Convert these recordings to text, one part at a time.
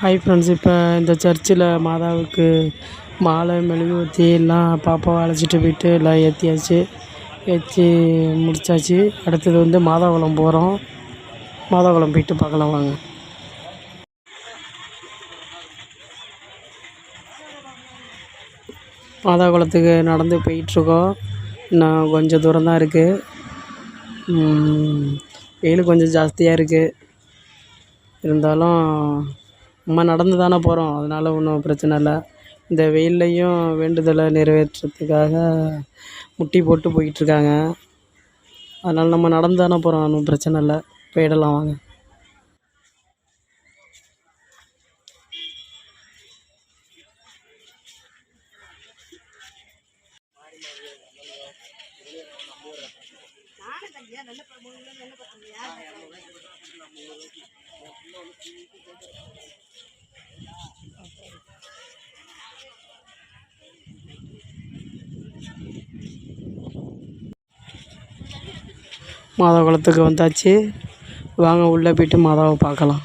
Hi friends, இப்போ இந்த சர்ச்சில் மாதாவுக்கு மாலை மெழுகுவர்த்தி எல்லாம் பாப்பாவை அழைச்சிட்டு போயிட்டு எல்லாம் ஏற்றியாச்சு. ஏற்றி முடித்தாச்சு. அடுத்தது மாதாக்குளம் போகிறோம். மாதாக்குளம் போயிட்டு பார்க்கலாம் வாங்க. மாதாக்குளத்துக்கு நடந்து போயிட்டுருக்கோம். இன்னும் கொஞ்சம் தூரம் தான் இருக்குது. வெயில் கொஞ்சம் ஜாஸ்தியாக இருக்குது. இருந்தாலும் நம்ம நடந்து தானே போகிறோம், அதனால் ஒன்றும் பிரச்சனை இல்லை. இந்த வெயில்லையும் வேண்டுதலை நிறைவேற்றுறதுக்காக முட்டி போட்டு போயிட்டுருக்காங்க. அதனால் நம்ம நடந்து தானே போகிறோம், ஒன்றும் பிரச்சனை இல்லை. போயிடலாம் வாங்க. மாதாக்குளத்துக்கு வந்தாச்சு. வாங்க உள்ளே போய்ட்டு மாதாவை பார்க்கலாம்.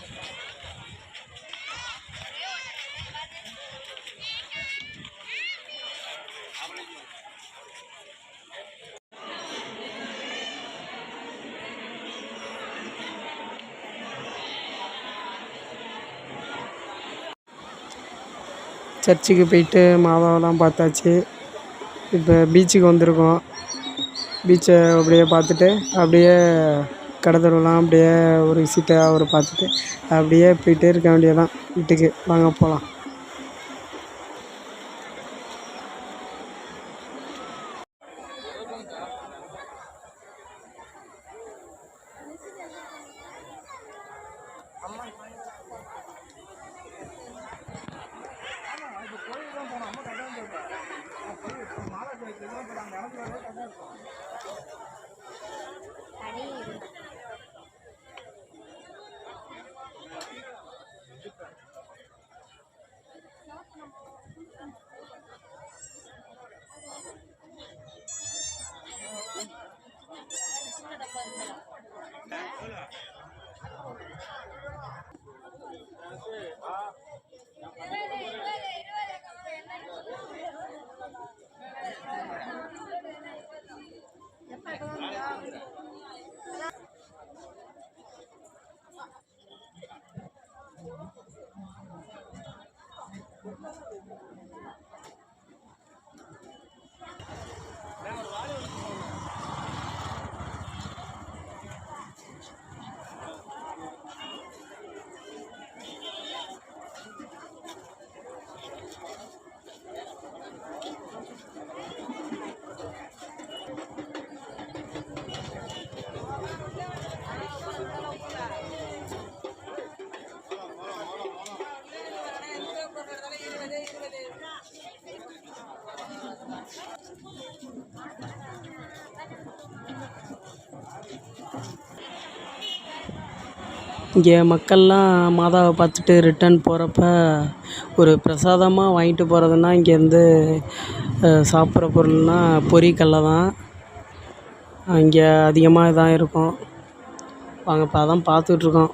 சர்ச்சுக்கு போயிட்டு மாதாவெல்லாம் பார்த்தாச்சு. இப்போ பீச்சுக்கு வந்திருக்கோம். பீச்சை அப்படியே பார்த்துட்டு அப்படியே கடற்கரைலாம் அப்படியே ஒரு விசிட்டாக ஒரு பார்த்துட்டு அப்படியே போயிட்டே இருக்க வேண்டியதான் வீட்டுக்கு. வாங்க போகலாம். இங்கே மக்கள்லாம் மாதாவை பார்த்துட்டு ரிட்டன் போகிறப்ப ஒரு பிரசாதமாக வாங்கிட்டு போகிறதுனா இங்கேருந்து சாப்பிட்ற பொருள்னால் பொரிக்கடலை தான் இங்கே அதிகமாக இதான் இருக்கும். வாங்க இப்போ அதான் பார்த்துட்ருக்கோம்.